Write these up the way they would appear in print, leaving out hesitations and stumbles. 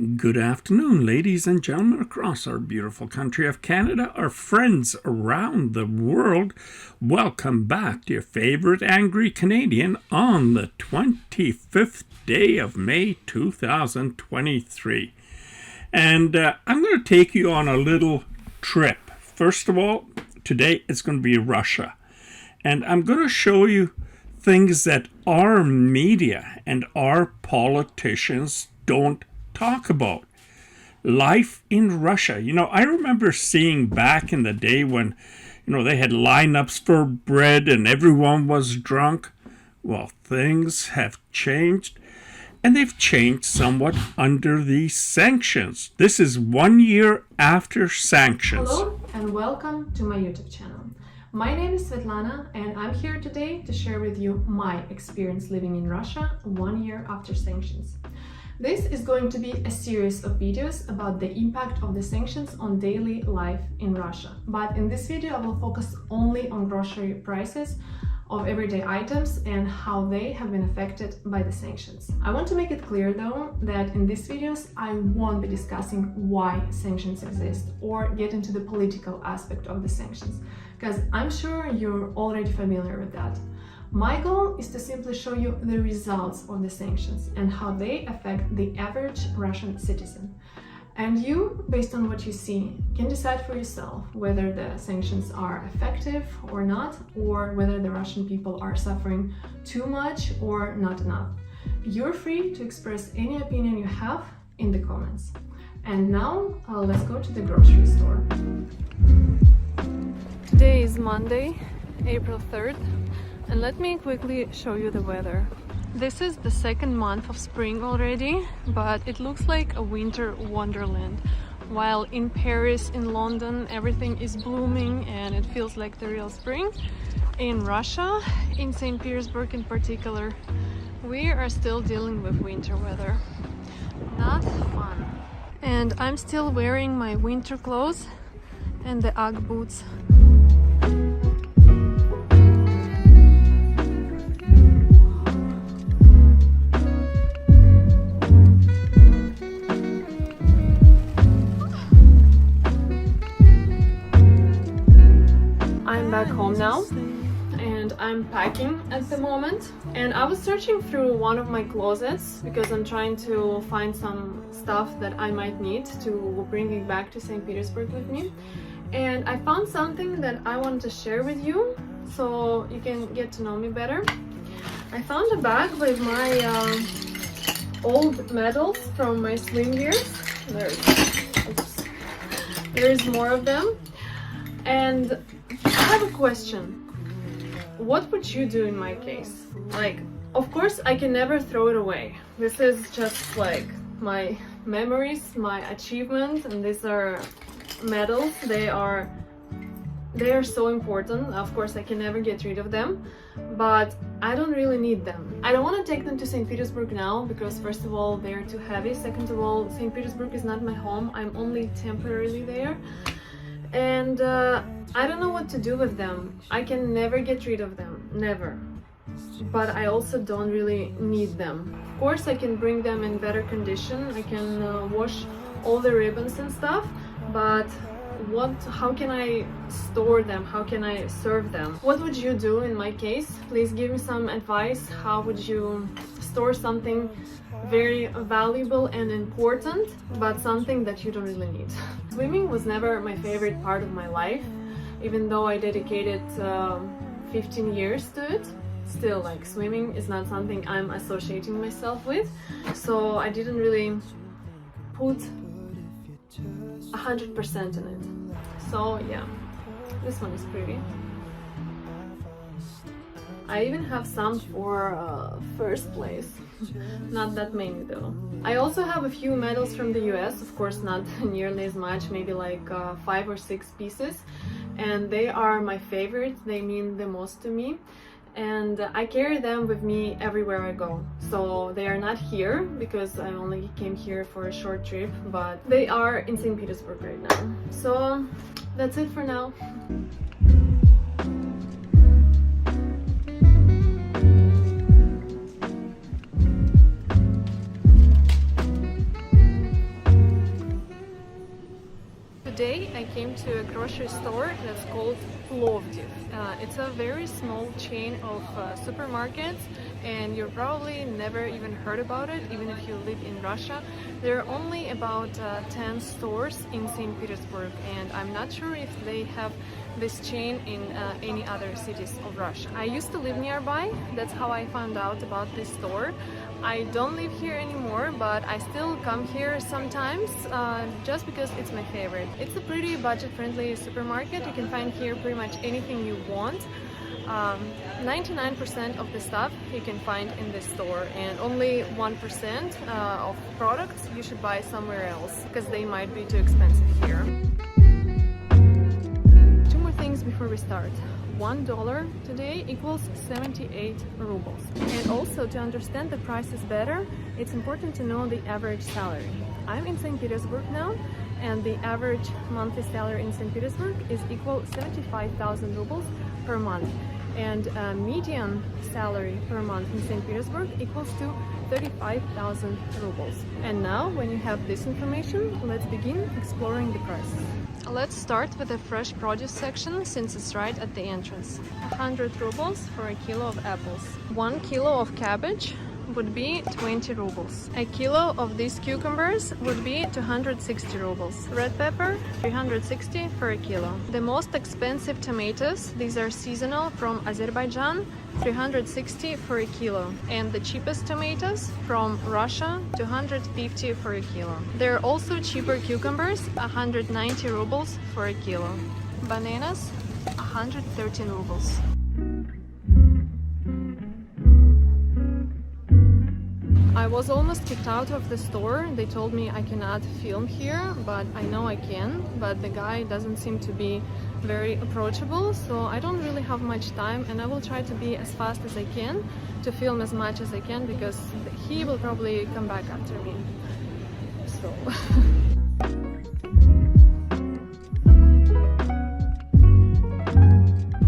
Good afternoon, ladies and gentlemen across our beautiful country of Canada, our friends around the world. Welcome back to your favorite Angry Canadian on the 25th day of May 2023. And I'm going to take you on a little trip. First of all, today it's going to be Russia. And I'm going to show you things that our media and our politicians don't talk about. Life in Russia. I remember seeing back in the day when, they had lineups for bread and everyone was drunk. Well, things have changed, and they've changed somewhat under these sanctions. This is 1 year after sanctions. Hello and welcome to my YouTube channel. My name is Svetlana and I'm here today to share with you my experience living in Russia 1 year after sanctions. This is going to be a series of videos about the impact of the sanctions on daily life in Russia. But in this video, I will focus only on grocery prices of everyday items and how they have been affected by the sanctions. I want to make it clear though that in these videos, I won't be discussing why sanctions exist or get into the political aspect of the sanctions, because I'm sure you're already familiar with that. My goal is to simply show you the results of the sanctions and how they affect the average Russian citizen. And you, based on what you see, can decide for yourself whether the sanctions are effective or not, or whether the Russian people are suffering too much or not enough. You're free to express any opinion you have in the comments. And now, let's go to the grocery store. Today is Monday, April 3rd. And let me quickly show you the weather. This is the second month of spring already, but it looks like a winter wonderland. While in Paris, in London, everything is blooming and it feels like the real spring. In Russia, in St. Petersburg in particular, we are still dealing with winter weather. Not fun. And I'm still wearing my winter clothes and the UGG boots. Back home now and I'm packing at the moment, and I was searching through one of my closets because I'm trying to find some stuff that I might need to bring it back to St. Petersburg with me, and I found something that I wanted to share with you so you can get to know me better. I found a bag with my old medals from my swim years. There's more of them, and I have a question. What would you do in my case? Of course, I can never throw it away. This is just like my memories, my achievements, and these are medals. They are so important. Of course, I can never get rid of them, but I don't really need them. I don't want to take them to St. Petersburg now because first of all, they're too heavy. Second of all, St. Petersburg is not my home. I'm only temporarily there. And I don't know what to do with them. I can never get rid of them, never. But I also don't really need them. Of course, I can bring them in better condition. I can wash all the ribbons and stuff, but how can I store them? How can I serve them? What would you do in my case? Please give me some advice. How would you store something very valuable and important, but something that you don't really need? Swimming was never my favorite part of my life, even though I dedicated 15 years to it. Still, swimming is not something I'm associating myself with, so I didn't really put 100% in it. So yeah, this one is pretty. I even have some for first place. Not that many though. I also have a few medals from the US, of course not nearly as much, maybe 5 or 6 pieces, and they are my favorite. They mean the most to me, and I carry them with me everywhere I go. So they are not here because I only came here for a short trip, but they are in St. Petersburg right now. So that's it for now. Today I came to a grocery store that's called Plovdiv. It's a very small chain of supermarkets, and you're probably never even heard about it, even if you live in Russia. There are only about 10 stores in St. Petersburg, and I'm not sure if they have this chain in any other cities of Russia. I used to live nearby, that's how I found out about this store. I don't live here anymore, but I still come here sometimes just because it's my favorite. It's a pretty budget-friendly supermarket. You can find here pretty much anything you want. 99% of the stuff you can find in this store, and only 1% of products you should buy somewhere else because they might be too expensive here. Two more things before we start. $1 today equals 78 rubles. And also, to understand the prices better, it's important to know the average salary. I'm in St. Petersburg now, and the average monthly salary in St. Petersburg is equal 75,000 rubles per month. And median salary per month in St. Petersburg equals to 35,000 rubles. And now, when you have this information, let's begin exploring the prices. Let's start with the fresh produce section, since it's right at the entrance. 100 rubles for a kilo of apples. 1 kilo of cabbage would be 20 rubles. A kilo of these cucumbers would be 260 rubles. Red pepper, 360 for a kilo. The most expensive tomatoes, these are seasonal from Azerbaijan, 360 for a kilo. And the cheapest tomatoes from Russia, 250 for a kilo. There are also cheaper cucumbers, 190 rubles for a kilo. Bananas, 113 rubles. I was almost kicked out of the store. They told me I cannot film here, but I know I can. But the guy doesn't seem to be very approachable, so I don't really have much time, and I will try to be as fast as I can to film as much as I can, because he will probably come back after me. So...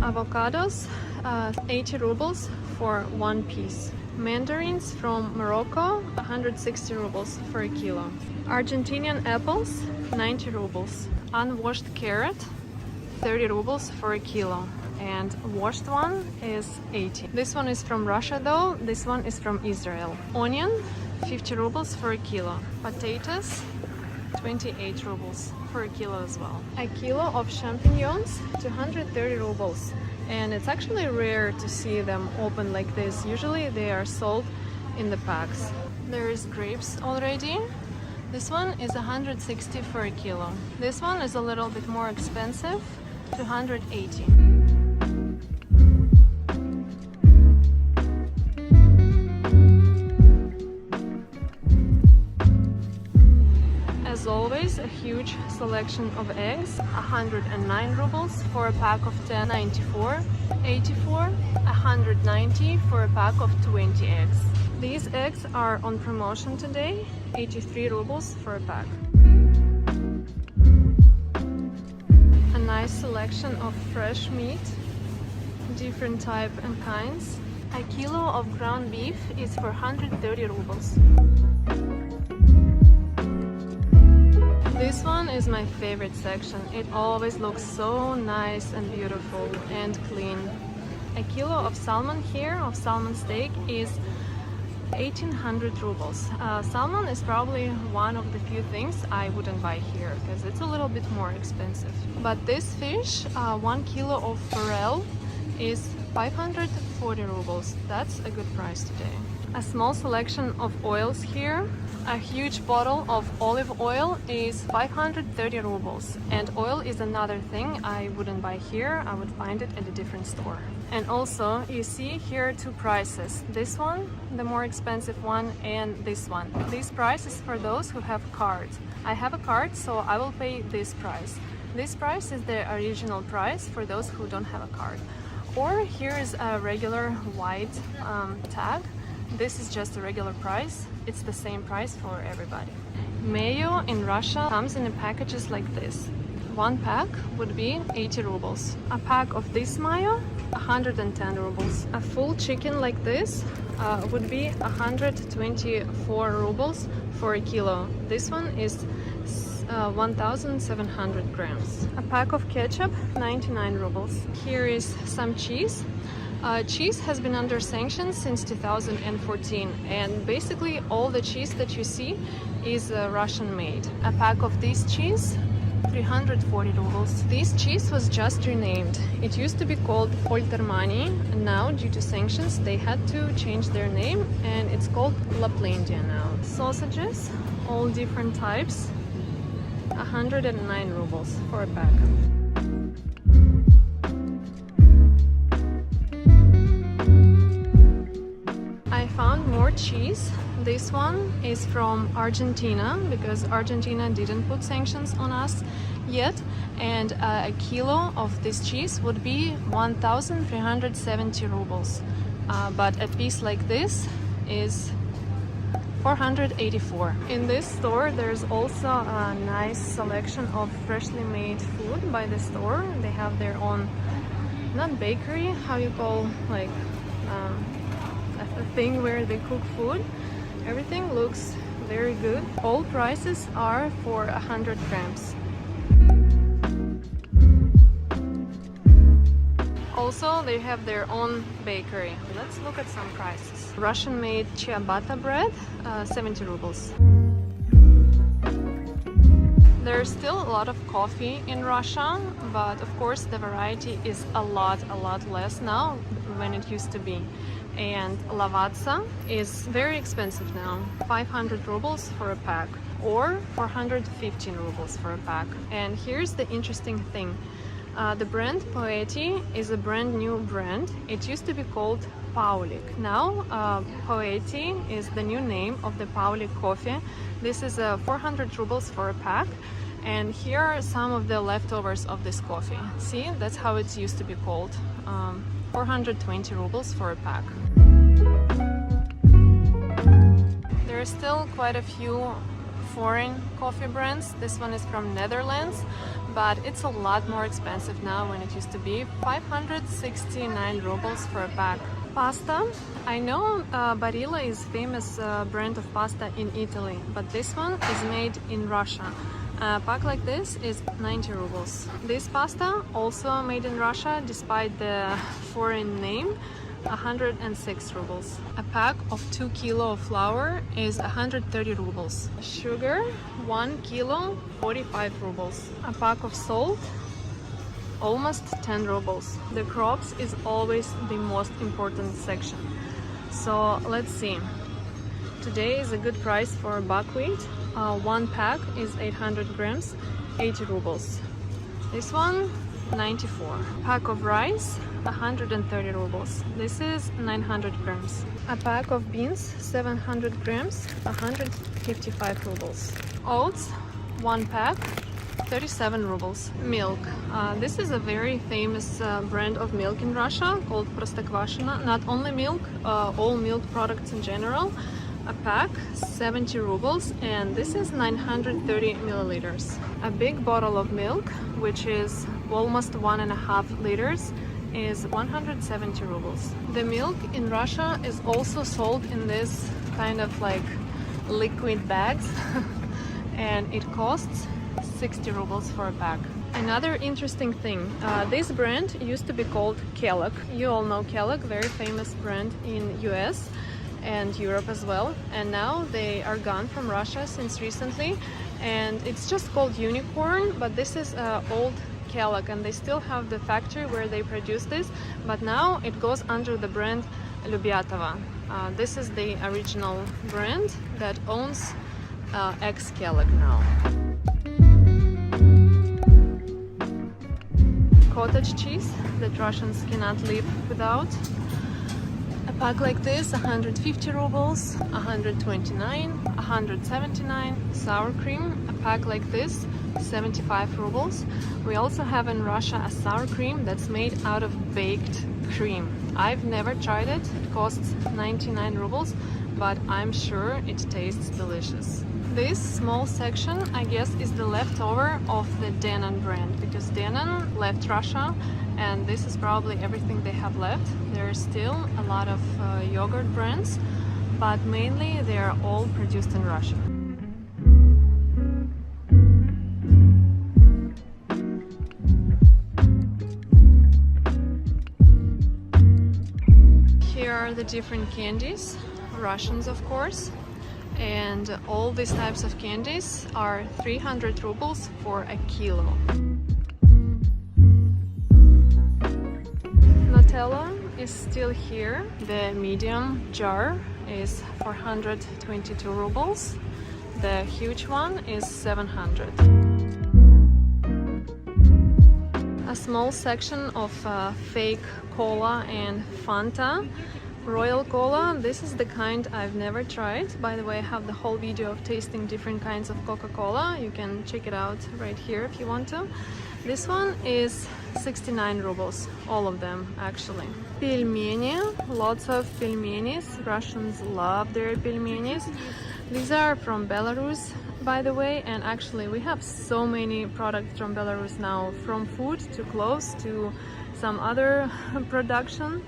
Avocados, 80 rubles for one piece. Mandarins from Morocco, 160 rubles for a kilo. Argentinian apples, 90 rubles. Unwashed carrot, 30 rubles for a kilo. And washed one is 80. This one is from Russia though, this one is from Israel. Onion, 50 rubles for a kilo. Potatoes, 28 rubles for a kilo as well. A kilo of champignons, 230 rubles. And it's actually rare to see them open like this. Usually they are sold in the packs. There is grapes already. This one is 160 for a kilo. This one is a little bit more expensive, 280. As always, a huge selection of eggs. 109 rubles for a pack of 10, 94, 84, 190 for a pack of 20 eggs. These eggs are on promotion today, 83 rubles for a pack. A nice selection of fresh meat, different type and kinds. A kilo of ground beef is for 130 rubles. This one is my favorite section. It always looks so nice and beautiful and clean. A kilo of salmon here, of salmon steak, is 1800 rubles. Salmon is probably one of the few things I wouldn't buy here because it's a little bit more expensive. But this fish, 1 kilo of forel, is 540 rubles. That's a good price today. A small selection of oils here. A huge bottle of olive oil is 530 rubles. And oil is another thing I wouldn't buy here. I would find it at a different store. And also, you see here two prices. This one, the more expensive one, and this one. This price is for those who have cards. I have a card, so I will pay this price. This price is the original price for those who don't have a card. Or here is a regular white tag. This is just a regular price. It's the same price for everybody. Mayo in Russia comes in packages like this. One pack would be 80 rubles. A pack of this mayo, 110 rubles. A full chicken like this would be 124 rubles for a kilo. This one is 1,700 grams. A pack of ketchup, 99 rubles. Here is some cheese. Cheese has been under sanctions since 2014, and basically all the cheese that you see is Russian made. A pack of this cheese, 340 rubles. This cheese was just renamed. It used to be called Poltermani, and now due to sanctions they had to change their name and it's called Laplandia now. Sausages, all different types, 109 rubles for a pack. I found more cheese. This one is from Argentina because Argentina didn't put sanctions on us yet, and a kilo of this cheese would be 1,370 rubles, but a piece like this is 484. In this store there's also a nice selection of freshly made food by the store. They have their own, not bakery, how you call, like a thing where they cook food. Everything looks very good. All prices are for 100 grams. Also, they have their own bakery. Let's look at some prices. Russian-made ciabatta bread, 70 rubles. There's still a lot of coffee in Russia, but of course the variety is a lot less now than it used to be. And lavazza is very expensive now, 500 rubles for a pack or 415 rubles for a pack. And here's the interesting thing. The brand Poeti is a brand new brand. It used to be called Paulik. Now Poeti is the new name of the Paulik coffee. This is 400 rubles for a pack. And here are some of the leftovers of this coffee. See, that's how it used to be called. 420 rubles for a pack. There are still quite a few foreign coffee brands. This one is from Netherlands, but it's a lot more expensive now than it used to be. 569 rubles for a pack. Pasta. I know Barilla is famous brand of pasta in Italy, but this one is made in Russia. A pack like this is 90 rubles. This pasta, also made in Russia, despite the foreign name, 106 rubles. A pack of 2 kilo of flour is 130 rubles. Sugar, 1 kilo, 45 rubles. A pack of salt, almost 10 rubles. The crops is always the most important section. So let's see. Today is a good price for buckwheat. One pack is 800 grams, 80 rubles. This one, 94. Pack of rice, 130 rubles. This is 900 grams. A pack of beans, 700 grams, 155 rubles. Oats, one pack, 37 rubles. Milk. This is a very famous brand of milk in Russia called Prostokvashino. Not only milk, all milk products in general. A pack, 70 rubles, and this is 930 milliliters. A big bottle of milk, which is almost 1.5 liters, is 170 rubles. The milk in Russia is also sold in this kind of like liquid bags and it costs 60 rubles for a pack. Another interesting thing, this brand used to be called Kellogg. You all know Kellogg, very famous brand in US and Europe as well, and now they are gone from Russia since recently, and it's just called Unicorn, but this is old Kellogg, and they still have the factory where they produce this, but now it goes under the brand Lubiatova. This is the original brand that owns ex-Kellogg now. Cottage cheese that Russians cannot live without. A pack like this, 150 rubles, 129, 179. Sour cream, a pack like this, 75 rubles. We also have in Russia a sour cream that's made out of baked cream. I've never tried it. It costs 99 rubles, but I'm sure it tastes delicious. This small section, I guess, is the leftover of the Danone brand, because Danone left Russia, and this is probably everything they have left. There are still a lot of yogurt brands, but mainly they are all produced in Russia. the different candies, Russians of course, and all these types of candies are 300 rubles for a kilo. Nutella is still here. The medium jar is 422 rubles. The huge one is 700. A small section of fake cola and Fanta. Royal Cola, this is the kind I've never tried. By the way, I have the whole video of tasting different kinds of Coca-Cola. You can check it out right here if you want to. This one is 69 rubles, all of them actually. Pelmeni, lots of pelmenis. Russians love their pelmenis. These are from Belarus, by the way, and actually we have so many products from Belarus now, from food to clothes to some other production.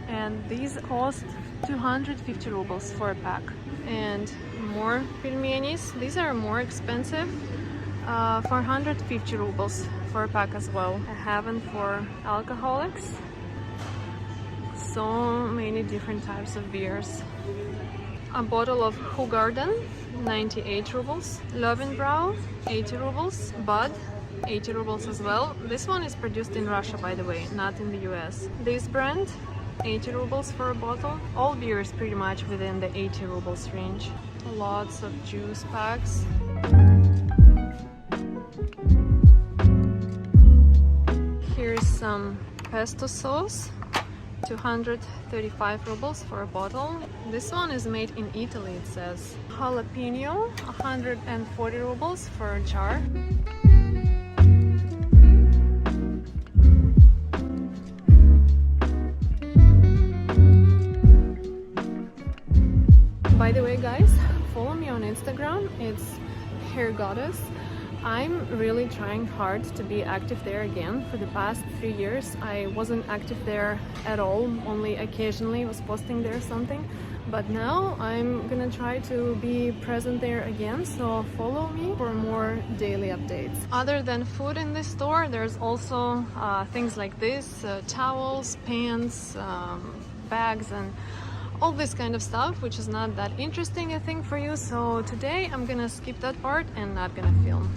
And these cost 250 rubles for a pack. And more pelmenis, these are more expensive, 450 rubles for a pack as well. I have them for alcoholics. So many different types of beers. A bottle of Hugarden, 98 rubles. Löwenbräu, 80 rubles. Bud, 80 rubles as well. This one is produced in Russia, by the way, not in the US. This brand, 80 rubles for a bottle. All beers pretty much within the 80 rubles range. Lots of juice packs. Here's some pesto sauce, 235 rubles for a bottle. This one is made in Italy, it says. Jalapeno, 140 rubles for a jar. By the way guys, follow me on Instagram, it's Hair Goddess. I'm really trying hard to be active there again. For the past 3 years I wasn't active there at all, only occasionally was posting there something. But now I'm gonna try to be present there again, so follow me for more daily updates. Other than food in this store, there's also things like this, towels, pants, bags, and all this kind of stuff, which is not that interesting I think for you. So today I'm gonna skip that part and not gonna film.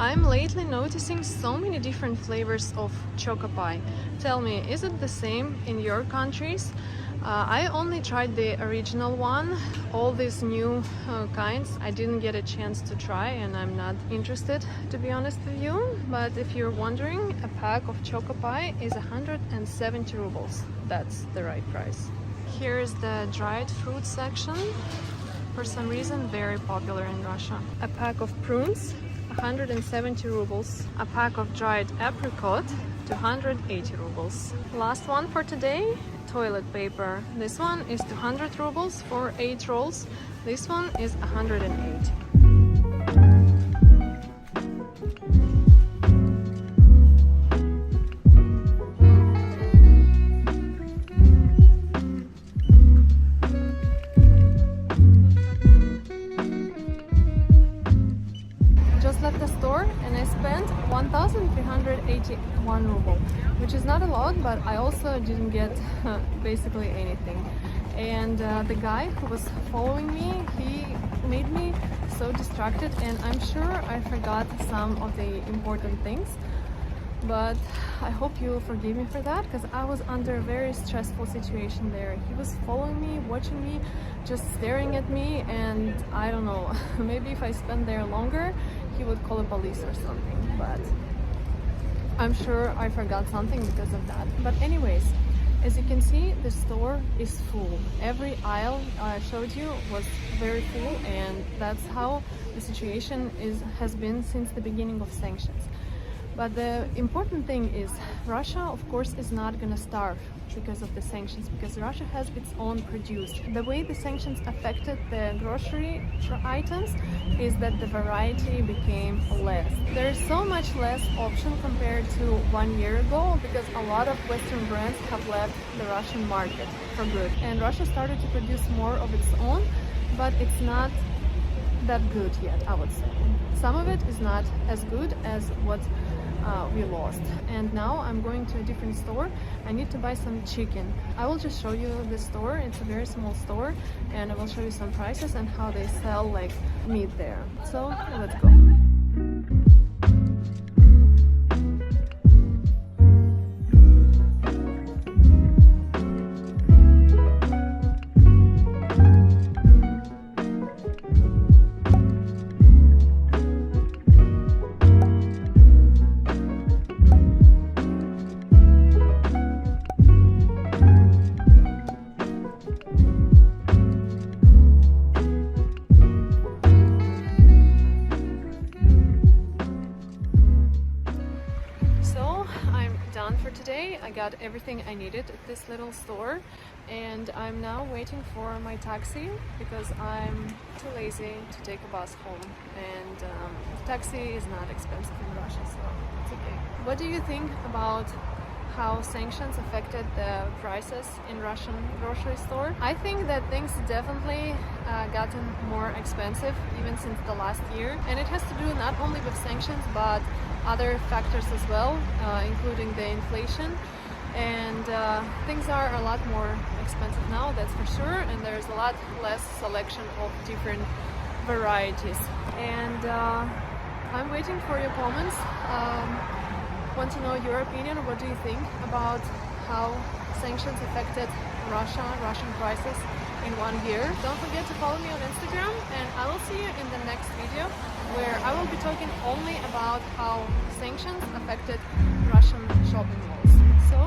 I'm lately noticing so many different flavors of choco pie. Tell me, is it the same in your countries? I only tried the original one. All these new kinds I didn't get a chance to try, and I'm not interested, to be honest with you. But if you're wondering, a pack of choco pie is 170 rubles. That's the right price. Here's the dried fruit section. For some reason, very popular in Russia. A pack of prunes, 170 rubles. A pack of dried apricot, 280 rubles. Last one for today, toilet paper. This one is 200 rubles for 8 rolls. This one is 108. Just left the store and I spent 1,381 ruble, which is not a lot, but I also didn't get basically anything. And the guy who was following me, he made me so distracted, and I'm sure I forgot some of the important things. But I hope you'll forgive me for that, because I was under a very stressful situation there. He was following me, watching me, just staring at me, and I don't know, maybe if I spend there longer, he would call the police or something. But I'm sure I forgot something because of that. But anyways, as you can see, the store is full. Every aisle I showed you was very full, and that's how the situation has been since the beginning of sanctions. But the important thing is, Russia, of course, is not gonna starve because of the sanctions, because Russia has its own produce. The way the sanctions affected the grocery items is that the variety became less. There's so much less option compared to 1 year ago, because a lot of Western brands have left the Russian market for good. And Russia started to produce more of its own, but it's not that good yet, I would say. Some of it is not as good as what we lost. And now I'm going to a different store. I need to buy some chicken. I will just show you the store. It's a very small store, and I will show you some prices and how they sell like meat there. So let's go. For today, I got everything I needed at this little store, and I'm now waiting for my taxi because I'm too lazy to take a bus home, and taxi is not expensive in Russia, so it's okay. What do you think about how sanctions affected the prices in Russian grocery store? I think that things definitely gotten more expensive even since the last year, and it has to do not only with sanctions but other factors as well, including the inflation, and things are a lot more expensive now, that's for sure, and there's a lot less selection of different varieties. And I'm waiting for your comments. Want to know your opinion. What do you think about how sanctions affected Russian prices in 1 year? Don't forget to follow me on Instagram, and I will see you in the next video where I will be talking only about how sanctions affected Russian shopping malls. So